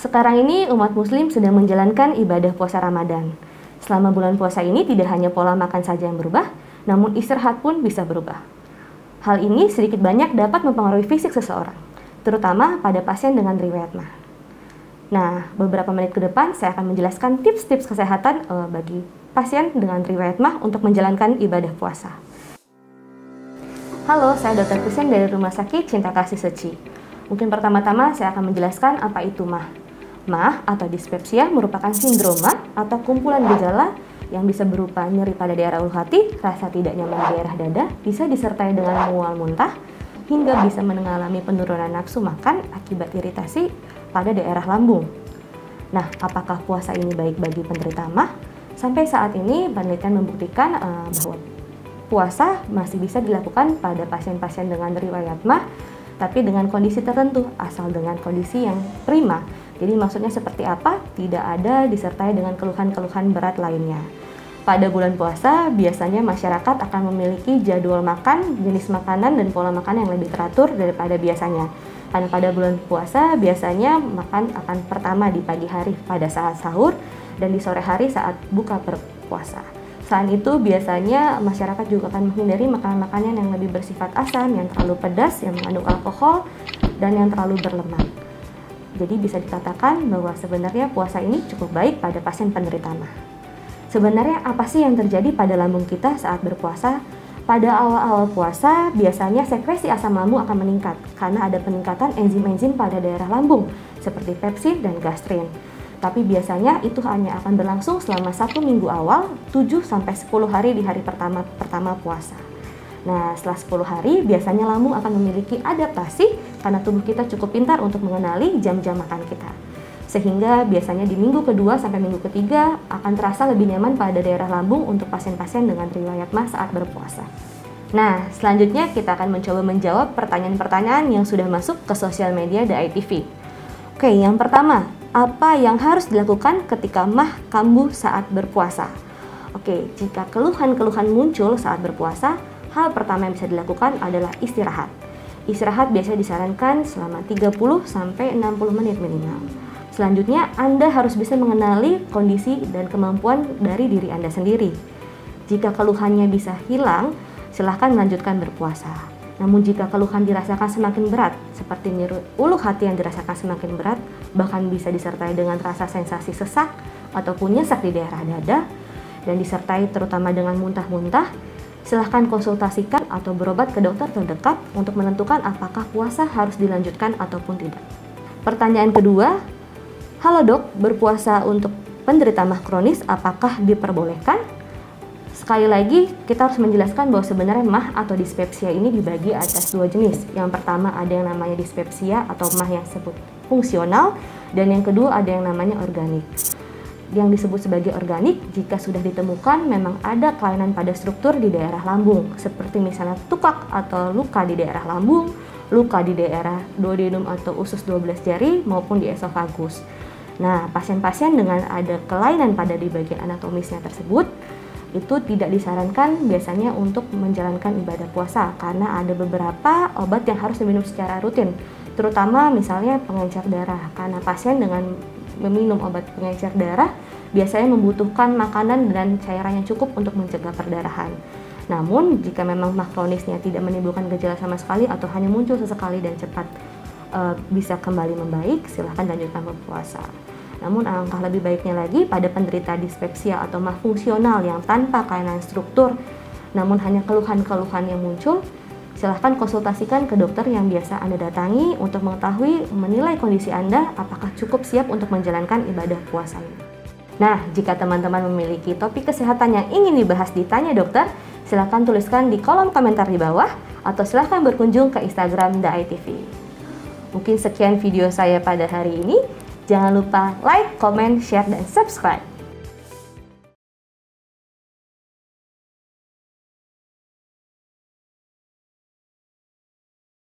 Sekarang ini umat muslim sedang menjalankan ibadah puasa Ramadan. Selama bulan puasa ini tidak hanya pola makan saja yang berubah, namun istirahat pun bisa berubah. Hal ini sedikit banyak dapat mempengaruhi fisik seseorang, terutama pada pasien dengan riwayat MAH. Nah, beberapa menit ke depan saya akan menjelaskan tips-tips kesehatan bagi pasien dengan riwayat MAH untuk menjalankan ibadah puasa. Halo, saya Dr. Christian dari Rumah Sakit Cinta Kasih Seci. Mungkin pertama-tama saya akan menjelaskan apa itu MAH. MAH atau dispepsia merupakan sindroma atau kumpulan gejala yang bisa berupa nyeri pada daerah ulu hati, rasa tidak nyaman di daerah dada, bisa disertai dengan mual muntah, hingga bisa mengalami penurunan nafsu makan akibat iritasi pada daerah lambung. Nah, apakah puasa ini baik bagi penderita MAH? Sampai saat ini penelitian membuktikan bahwa puasa masih bisa dilakukan pada pasien-pasien dengan riwayat MAH, tapi dengan kondisi tertentu, asal dengan kondisi yang prima. Jadi maksudnya seperti apa? Tidak ada disertai dengan keluhan-keluhan berat lainnya. Pada bulan puasa, biasanya masyarakat akan memiliki jadwal makan, jenis makanan, dan pola makan yang lebih teratur daripada biasanya. Karena pada bulan puasa, biasanya makan akan pertama di pagi hari pada saat sahur, dan di sore hari saat buka berpuasa. Selain itu, biasanya masyarakat juga akan menghindari makanan-makanan yang lebih bersifat asam, yang terlalu pedas, yang mengandung alkohol, dan yang terlalu berlemak. Jadi bisa dikatakan bahwa sebenarnya puasa ini cukup baik pada pasien penderita MAH. Sebenarnya apa sih yang terjadi pada lambung kita saat berpuasa? Pada awal-awal puasa, biasanya sekresi asam lambung akan meningkat karena ada peningkatan enzim-enzim pada daerah lambung seperti pepsin dan gastrin. Tapi biasanya itu hanya akan berlangsung selama 1 minggu awal, 7-10 hari di hari pertama puasa. Nah, setelah 10 hari, biasanya lambung akan memiliki adaptasi karena tubuh kita cukup pintar untuk mengenali jam-jam makan kita. Sehingga biasanya di minggu kedua sampai minggu ketiga akan terasa lebih nyaman pada daerah lambung untuk pasien-pasien dengan riwayat MAH saat berpuasa. Nah, selanjutnya kita akan mencoba menjawab pertanyaan-pertanyaan yang sudah masuk ke sosial media The ITV. Oke, yang pertama, apa yang harus dilakukan ketika MAH kambuh saat berpuasa? Oke, jika keluhan-keluhan muncul saat berpuasa, hal pertama yang bisa dilakukan adalah istirahat. Istirahat biasanya disarankan selama 30-60 menit minimal. Selanjutnya, Anda harus bisa mengenali kondisi dan kemampuan dari diri Anda sendiri. Jika keluhannya bisa hilang, silahkan melanjutkan berpuasa. Namun jika keluhan dirasakan semakin berat, seperti nyeri ulu hati yang dirasakan semakin berat, bahkan bisa disertai dengan rasa sensasi sesak ataupun nyesek di daerah dada, dan disertai terutama dengan muntah-muntah, silahkan konsultasikan atau berobat ke dokter terdekat untuk menentukan apakah puasa harus dilanjutkan ataupun tidak. Pertanyaan kedua, halo dok, berpuasa untuk penderita MAH kronis apakah diperbolehkan? Sekali lagi, kita harus menjelaskan bahwa sebenarnya MAH atau dispepsia ini dibagi atas 2 jenis. Yang pertama ada yang namanya dispepsia atau MAH yang disebut fungsional, dan yang kedua ada yang namanya organik. Yang disebut sebagai organik jika sudah ditemukan memang ada kelainan pada struktur di daerah lambung, seperti misalnya tukak atau luka di daerah lambung, luka di daerah duodenum atau usus 12 jari maupun di esofagus. Nah, pasien-pasien dengan ada kelainan pada di bagian anatomisnya tersebut itu tidak disarankan biasanya untuk menjalankan ibadah puasa karena ada beberapa obat yang harus diminum secara rutin, terutama misalnya pengencer darah, karena pasien dengan meminum obat pengencer darah biasanya membutuhkan makanan dan cairan yang cukup untuk mencegah perdarahan. Namun jika memang MAH kronisnya tidak menimbulkan gejala sama sekali atau hanya muncul sesekali dan cepat bisa kembali membaik, silahkan lanjutkan berpuasa. Namun alangkah lebih baiknya lagi pada penderita dispepsia atau MAH fungsional yang tanpa kelainan struktur namun hanya keluhan-keluhan yang muncul, silahkan konsultasikan ke dokter yang biasa Anda datangi untuk mengetahui menilai kondisi Anda apakah cukup siap untuk menjalankan ibadah puasanya. Nah, jika teman-teman memiliki topik kesehatan yang ingin dibahas di Tanya Dokter, silahkan tuliskan di kolom komentar di bawah atau silahkan berkunjung ke Instagram The ITV. Mungkin sekian video saya pada hari ini. Jangan lupa like, comment, share, dan subscribe.